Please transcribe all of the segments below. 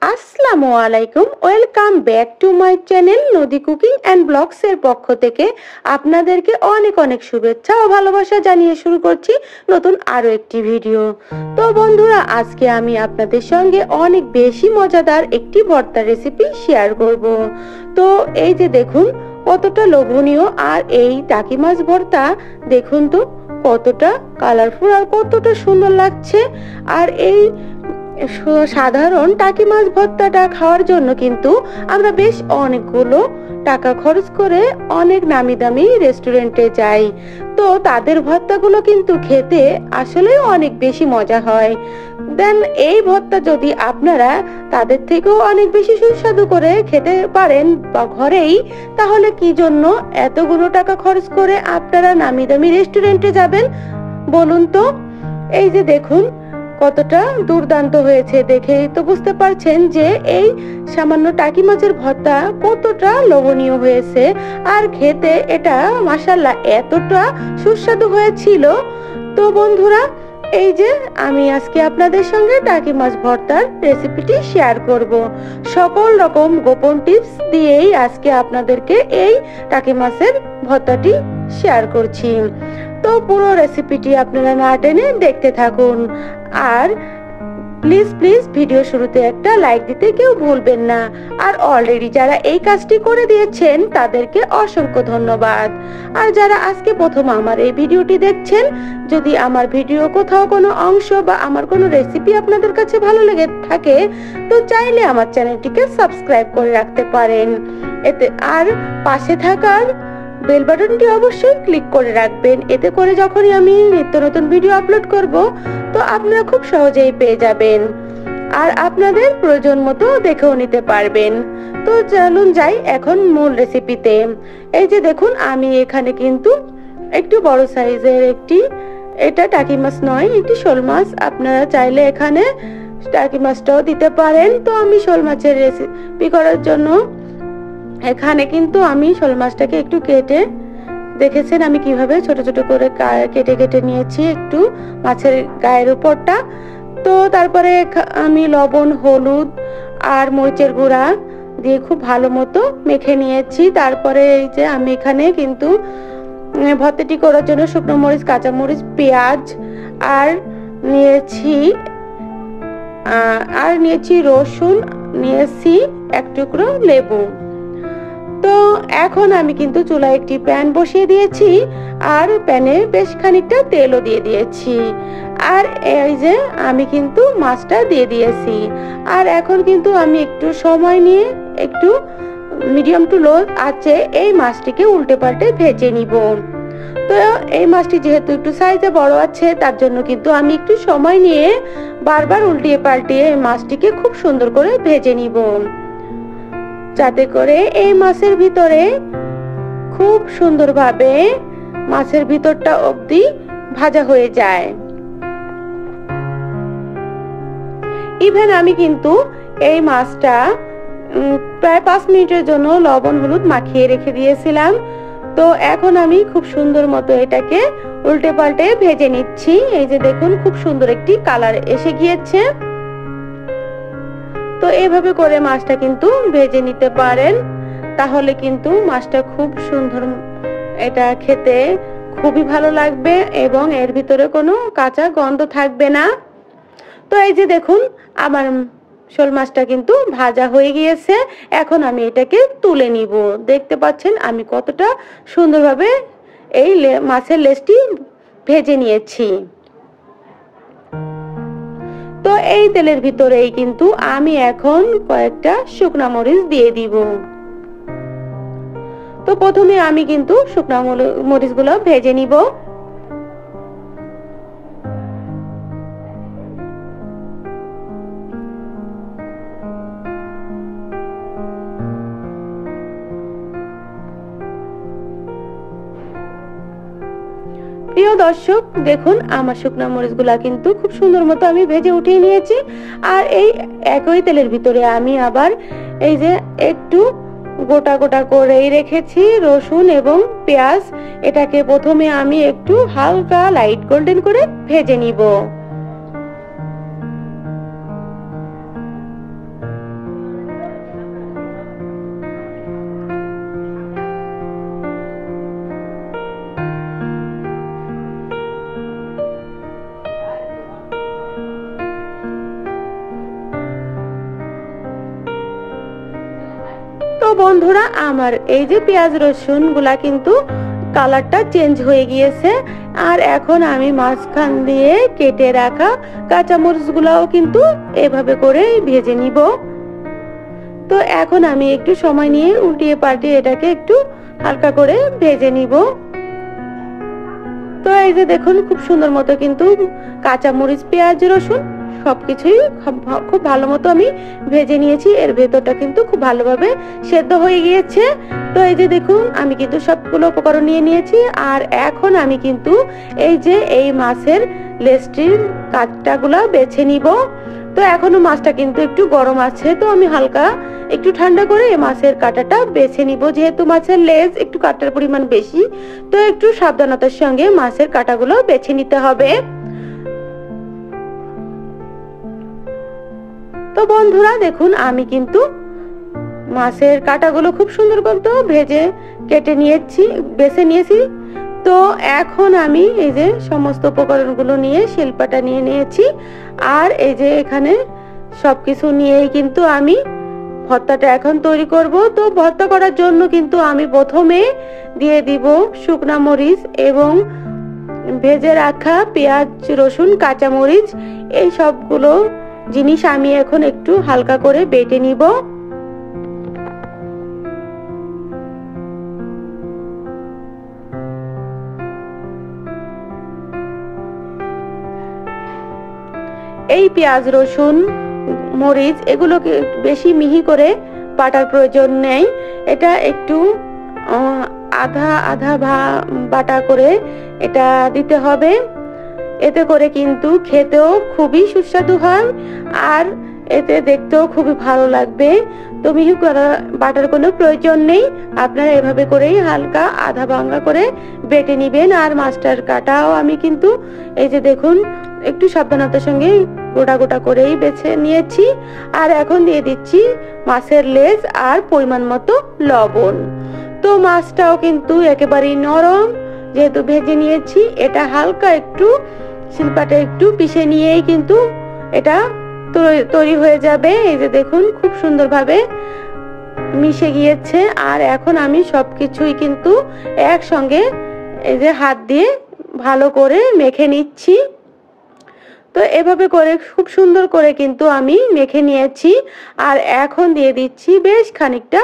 আসসালামু আলাইকুম, welcome back to my channel নদী কুকিং অ্যান্ড ব্লগস এর পক্ষ থেকে আপনাদেরকে অনেক অনেক শুভেচ্ছা ও ভালোবাসা জানিয়ে শুরু করছি নতুন আরো একটি ভিডিও। তো বন্ধুরা, আজকে আমি আপনাদের সঙ্গে অনেক বেশি মজাদার একটি ভর্তা রেসিপি শেয়ার করব। তো এই যে দেখুন কতটা লোভনীয়, আর এই টাকি মাছ ভর্তা দেখুন তো কতটা কালারফুল আর কতটা সুন্দর লাগছে। আর এই সাধারণ টাকি মাছ ভর্তাটা খাওয়ার জন্য কিন্তু আমরা বেশ অনেকগুলো টাকা খরচ করে অনেক নামি দামি রেস্টুরেন্টে যাই। তো তাদের ভর্তাগুলো কিন্তু খেতে আসলে অনেক বেশি মজা হয়। দেন এই ভর্তা যদি আপনারা তাদের থেকেও অনেক বেশি সুস্বাদু করে খেতে পারেন বা ঘরেই, তাহলে কি জন্য এতগুলো টাকা খরচ করে আপনারা নামি দামি রেস্টুরেন্টে যাবেন বলুন তো। এই যে দেখুন কতটা দুর্দান্ত হয়েছে, দেখেই তো বুঝতে পারছেন যে এই সামান্য টাকি মাছের ভর্তা কতটা লোভনীয় হয়েছে। আর খেতে এটা মাশাআল্লাহ এতটা সুস্বাদু হয়েছিল। তো বন্ধুরা, এই যে আমি আজকে আপনাদের সঙ্গে টাকি মাছ ভর্তার রেসিপিটি শেয়ার করব। সকল রকম গোপন টিপস দিয়েই আজকে আপনাদেরকে এই টাকি মাছের ভর্তাটি শেয়ার করছি। তো পুরো রেসিপিটি আপনারা না টেনে দেখতে থাকুন। আর প্লিজ প্লিজ ভিডিও শুরুতে একটা লাইক দিতে কেউ ভুলবেন না। আর অলরেডি যারা এই কাজটি করে দিয়েছেন তাদেরকে অসংখ্য ধন্যবাদ। আর যারা আজকে প্রথম আমার এই ভিডিওটি দেখছেন, যদি আমার ভিডিও কোথাও কোনো অংশ বা আমার কোনো রেসিপি আপনাদের কাছে ভালো লেগে থাকে, তো চাইলে আমার চ্যানেলটিকে সাবস্ক্রাইব করে রাখতে পারেন। এতে আর পাশে থাকার বেল বাটনটি অবশ্যই ক্লিক করে রাখবেন। এতে করে যখনই আমি নিত্য নতুন ভিডিও আপলোড করব, তো আপনারা খুব সহজেই পেয়ে যাবেন আর আপনাদের প্রয়োজন মতো দেখেও নিতে পারবেন। তো চলুন যাই এখন মূল রেসিপিতে। এই যে দেখুন আমি এখানে কিন্তু একটু বড় সাইজের এটা টাকি মাছ নয়, একটি শোল মাছ। আপনারা চাইলে এখানে টাকি মাছটাও দিতে পারেন। তো আমি শোল মাছের রেসিপি করার জন্য এখানে কিন্তু আমি শোল মাছটাকে একটু কেটে, দেখেছেন আমি কিভাবে ছোট ছোট করে কেটে কেটে নিয়েছি একটু মাছের গায়ের উপরটা। তো তারপরে আমি লবণ, হলুদ আর মরিচের গুঁড়া দিয়ে খুব ভালো মতো মেখে নিয়েছি। তারপরে এই যে আমি এখানে কিন্তু ভর্তাটি করার জন্য শুকনো মরিচ, কাঁচা মরিচ, পেঁয়াজ আর নিয়েছি রসুন, নিয়েছি এক টুকরো লেবু। তো এখন আমি কিন্তু চুলায় একটি প্যান বসিয়ে দিয়েছি আর প্যানে বেশ খানিকটা তেলও দিয়ে দিয়েছি। আর এই যে আমি কিন্তু মাছটা দিয়ে দিয়েছি। আর এখন কিন্তু আমি একটু সময় নিয়ে একটু মিডিয়াম টু লো আঁচে এই মাছটিকে উল্টে পাল্টে ভেজে নিব। তো এই মাছটি যেহেতু একটু সাইজে বড় আছে, তার জন্য কিন্তু আমি একটু সময় নিয়ে বারবার উল্টিয়ে পাল্টিয়ে মাছটিকে খুব সুন্দর করে ভেজে নিব, যাতে করে এই মাছের ভিতরে খুব সুন্দরভাবে মাছের ভিতরটা অবধি ভাজা হয়ে যায়। ইভেন আমি কিন্তু এই মাছটা প্রায় 5 মিনিটের জন্য লবণ হলুদ মাখিয়ে রেখে দিয়েছিলাম। তো এখন আমি খুব সুন্দর মতো এটাকে উল্টে পাল্টে ভেজে নিচ্ছি। এই যে দেখুন খুব সুন্দর একটি কালার এসে গিয়েছে। তো এইভাবে করে মাছটা কিন্তু ভেজে নিতে পারেন, তাহলে কিন্তু মাছটা খুব সুন্দর, এটা খেতে খুবই ভালো লাগবে এবং এর ভিতরে কোনো কাঁচা গন্ধ থাকবে না। তো এই যে দেখুন আমার শোল মাছটা কিন্তু ভাজা হয়ে গিয়েছে। এখন আমি এটাকে তুলে নিব। দেখতে পাচ্ছেন আমি কতটা সুন্দরভাবে এই মাছের লেজটি ভেজে নিয়েছি। তো এই তেলের ভিতরেই কিন্তু আমি এখন কয়েকটা শুকনা মরিচ দিয়ে দিব। তো প্রথমে আমি কিন্তু শুকনা মরিচগুলো ভেজে নিব। প্রিয় দর্শক, দেখুন আমার শুকনা মরিচগুলা কিন্তু খুব সুন্দর মতো আমি ভেজে উঠিয়ে নিয়েছি। আর এই একই তেলের ভিতরে আমি আবার এই যে একটু গোটা গোটা করেই রেখেছি রসুন এবং পেঁয়াজ, এটাকে প্রথমে আমি একটু হালকা লাইট গোল্ডেন করে ভেজে নিব। বন্ধুরা আমার এই যে পেঁয়াজ রসুন গুলা কিন্তু কালারটা চেঞ্জ হয়ে গিয়েছে। আর এখন আমি মাঝখান দিয়ে কেটে রাখা কাঁচামরিচ গুলাও কিন্তু এভাবে করে ভেজে নিব। তো এখন আমি একটু সময় নিয়ে উল্টিয়ে পাল্টিয়ে এটাকে একটু হালকা করে ভেজে নিব। তো এই যে দেখুন খুব সুন্দর মতো কিন্তু কাঁচামরিচ পেঁয়াজ রসুন সবকিছুই খুব ভালো মতো আমি ভেজে নিয়েছি। এর ভেতরটা কিন্তু খুব ভালোভাবে সেদ্ধ হয়ে গিয়েছে। তো এই যে দেখুন আমি কিন্তু সবগুলো উপকরণ নিয়ে নিয়েছি। আর এখন আমি কিন্তু এই যে এই মাছের লেজটির কাঁটাগুলো বেছে নিব। তো এখনো মাছটা কিন্তু একটু গরম আছে, তো আমি হালকা একটু ঠান্ডা করে এই মাছের কাঁটাটা বেছে নিব। যেহেতু মাছের লেজ একটু কাঁটার পরিমাণ বেশি, তো একটু সাবধানতার সঙ্গে মাছের কাঁটাগুলো বেছে নিতে হবে। তো বন্ধুরা দেখুন আমি কিন্তু মাছের কাঁটাগুলো খুব সুন্দর করে ভেজে কেটে নিয়েছি, বেছে নিয়েছি। তো এখন আমি এই যে সমস্ত উপকরণগুলো নিয়ে শিলপাটা নিয়ে নিয়েছি। আর এই যে এখানে সবকিছু নিয়েই কিন্তু আমি ভর্তাটা এখন তৈরি করব। তো ভর্তা করার জন্য কিন্তু আমি প্রথমে দিয়ে দিব শুকনা মরিচ এবং ভেজে রাখা পেঁয়াজ রসুন কাঁচামরিচ। এই সবগুলো জিনিস আমি এখন একটু হালকা করে বেটে নিব। এই পেঁয়াজ রসুন মরিচ এগুলোকে বেশি মিহি করে বাটার প্রয়োজন নেই। এটা একটু আধা আধা বাটা করে এটা দিতে হবে। এতে করে কিন্তু খেতেও খুবই সুস্বাদু হয় আর এতে দেখতেও খুবই ভালো লাগবে। তো মিহি করা বাটার কোনো প্রয়োজন নেই, আপনারা এভাবে করেই হালকা আধা ভাঙা করে বেটে নিবেন। আর মাছটার কাটাও আমি কিন্তু এই যে দেখুন একটু সাবধানতার সঙ্গে গোটা গোটা করেই বেছে নিয়েছি। আর এখন দিয়ে দিচ্ছি মাছের লেজ আর পরিমাণ মতো লবণ। তো মাছটাও কিন্তু একেবারেই নরম, যেহেতু ভেজে নিয়েছি। এটা হালকা একটু শিলপাটা একটু পিষে নিয়েই কিন্তু এটা তৈরি হয়ে যাবে। এই যে দেখুন খুব সুন্দরভাবে মিশে গিয়েছে। আর এখন আমি সবকিছুই কিন্তু একসঙ্গে এই যে হাত দিয়ে ভালো করে মেখে নিচ্ছি। তো এভাবে করে খুব সুন্দর করে কিন্তু আমি মেখে নিয়েছি। আর এখন দিয়ে দিচ্ছি বেশ খানিকটা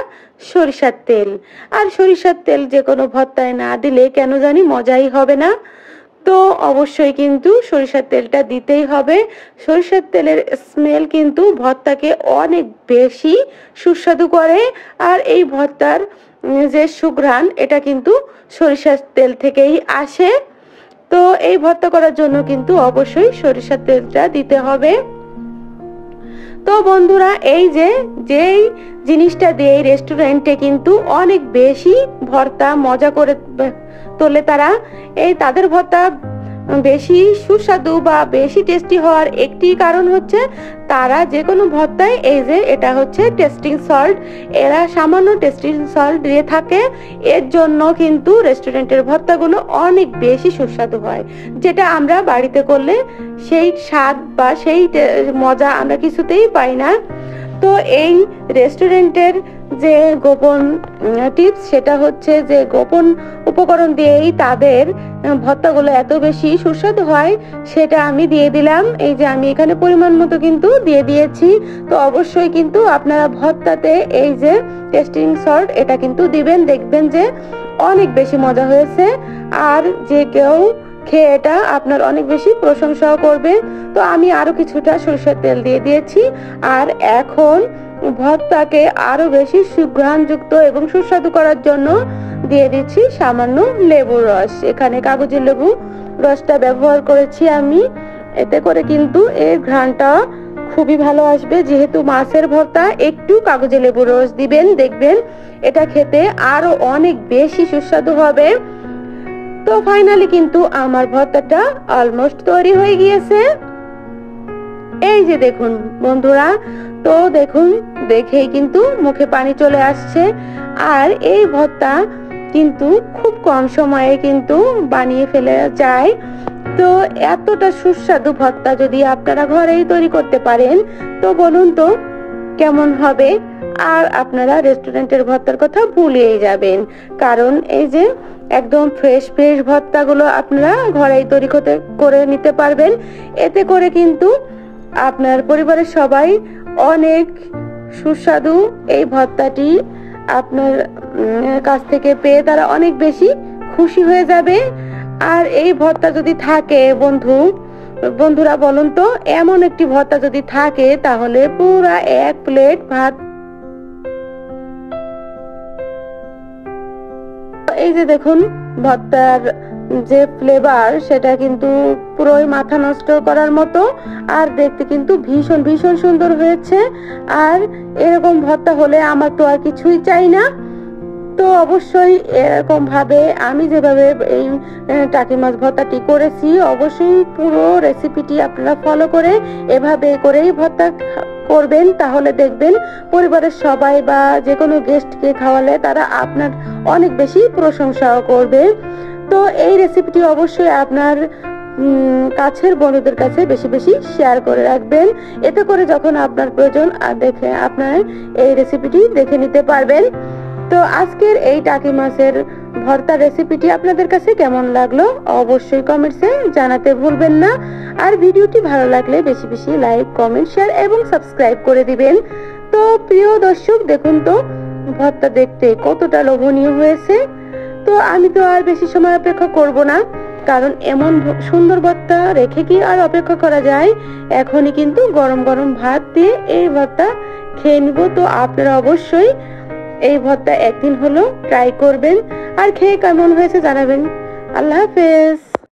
সরিষার তেল। আর সরিষার তেল যে কোনো ভর্তায় না দিলে কেন জানি মজাই হবে না। তো অবশ্যই কিন্তু সরিষার তেলটা দিতেই হবে। সরিষার তেলের স্মেল কিন্তু ভর্তাকে অনেক বেশি সুস্বাদু করে। আর এই ভর্তার যে সুঘ্রাণ এটা কিন্তু সরিষার তেল থেকেই আসে। তো এই ভর্তা করার জন্য কিন্তু অবশ্যই সরিষার তেলটা দিতে হবে। তো বন্ধুরা এই যে যেই জিনিসটা দিয়ে রেস্টুরেন্টে কিন্তু অনেক বেশি ভর্তা মজা করে তোলে তারা। এই তাদের ভর্তা বেশি সুস্বাদু বা বেশি টেস্টি হওয়ার একটি কারণ হচ্ছে তারা যে কোনো ভর্তায় এই যে এটা হচ্ছে টেস্টিং সল্ট, এরা সামান্য টেস্টিং সল্ট দিয়ে থাকে। এর জন্য কিন্তু রেস্টুরেন্টের ভর্তাগুলো অনেক বেশি সুস্বাদু হয়, যেটা আমরা বাড়িতে করলে সেই স্বাদ বা সেই মজা আমরা কিছুতেই পাই না। তো এই রেস্টুরেন্টের যে গোপন টিপস সেটা হচ্ছে যে গোপন উপকরণ দিয়েই তাদের ভর্তাগুলো এত বেশি সুস্বাদু হয়, সেটা আমি দিয়ে দিলাম। এই যে আমি এখানে পরিমাণ মতো কিন্তু দিয়ে দিয়েছি। তো অবশ্যই কিন্তু আপনারা ভর্তাতে এই যে টেস্টিং সল্ট এটা কিন্তু দিবেন, দেখবেন যে অনেক বেশি মজা হয়েছে। আর যে কেউ খেয়ে এটা আপনার অনেক বেশি প্রশংসাও করবে। তো আমি আরো কিছুটা সরিষার তেল দিয়ে দিয়েছি। আর এখন ভর্তাকে আরো বেশি সুঘ্রাণযুক্ত এবং সুস্বাদু করার জন্য দিয়ে দিচ্ছি সামান্য লেবুর রস। এখানে কাগজের লেবু রসটা ব্যবহার করেছি আমি। এতে করে কিন্তু এর ঘ্রাণটা খুবই ভালো আসবে। যেহেতু মাছের ভর্তা একটু কাগজে লেবুর রস দিবেন, দেখবেন এটা খেতে আরো অনেক বেশি সুস্বাদু হবে। তো ফাইনালি কিন্তু আমার ভর্তাটা অলমোস্ট তৈরি হয়ে গিয়েছে। এই যে দেখুন বন্ধুরা, তো দেখুন দেখেই কিন্তু মুখে পানি চলে আসছে। আর এই ভর্তা কিন্তু খুব কম সময়ে কিন্তু বানিয়ে ফেলা যায়। তো এতটা সুস্বাদু ভর্তা যদি আপনারা ঘরেই তৈরি করতে পারেন তো বলুন তো কেমন হবে। আর আপনারা রেস্টুরেন্টের ভর্তার কথা ভুলেই যাবেন, কারণ এই যে একদম ফ্রেশ ফ্রেশ ভর্তাগুলো আপনারা ঘরেই তৈরি করে নিতে পারবেন। এতে করে কিন্তু আপনার পরিবারের সবাই অনেক সুস্বাদু এই ভর্তাটি আপনার কাছ থেকে পেয়ে তারা অনেক বেশি খুশি হয়ে যাবে। আর এই ভর্তা যদি থাকে বন্ধুরা বলুন তো, এমন একটি ভর্তা যদি থাকে তাহলে পুরা 1 প্লেট ভাত। এই যে দেখুন ভর্তার যে ফ্লেভার সেটা কিন্তু পুরোই মাথা নষ্ট করার মতো, আর দেখতে কিন্তু ভীষণ ভীষণ সুন্দর হয়েছে। আর এরকম ভর্তা হলে আমার তো আর কিছুই চাই না। তো অবশ্যই এরকম ভাবে আমি যেভাবে এই টাকি মাছ ভর্তাটি করেছি, অবশ্যই পুরো রেসিপিটি আপনারা ফলো করে এভাবে করেই ভর্তা করবেন, তাহলে দেখবেন পরিবারের সবাই বা যে কোনো গেস্টকে খাওয়ালে তারা আপনার অনেক বেশি প্রশংসাও করবে। তো এই রেসিপিটি অবশ্যই আপনার কাছের বন্ধুদের কাছে বেশি বেশি শেয়ার করে রাখবেন, এতে করে যখন আপনার প্রয়োজন দেখে আপনার এই রেসিপিটি দেখে নিতে পারবেন। তো আজকের এই টাকি মাছের ভর্তা রেসিপিটি আপনাদের কাছে কেমন লাগলো অবশ্যই কমেন্টসে জানাতে ভুলবেন না। আর ভিডিওটি ভালো লাগলে বেশি বেশি লাইক, কমেন্ট, শেয়ার এবং সাবস্ক্রাইব করে দিবেন। তো প্রিয় দর্শক, দেখুন তো ভর্তা দেখতে কতটা লোভনীয় হয়েছে। তো আমি তো আর বেশি সময় অপেক্ষা করব না, কারণ এমন সুন্দর ভর্তা রেখে কি আর অপেক্ষা করা যায়। এখনই কিন্তু গরম গরম ভাত দিয়ে এই ভর্তা খেয়ে নিব। তো আপনারা অবশ্যই এই ভর্তা একদিন হলো ট্রাই করবেন আর খেয়ে কেমন হয়েছে জানাবেন। আল্লাহ হাফেজ।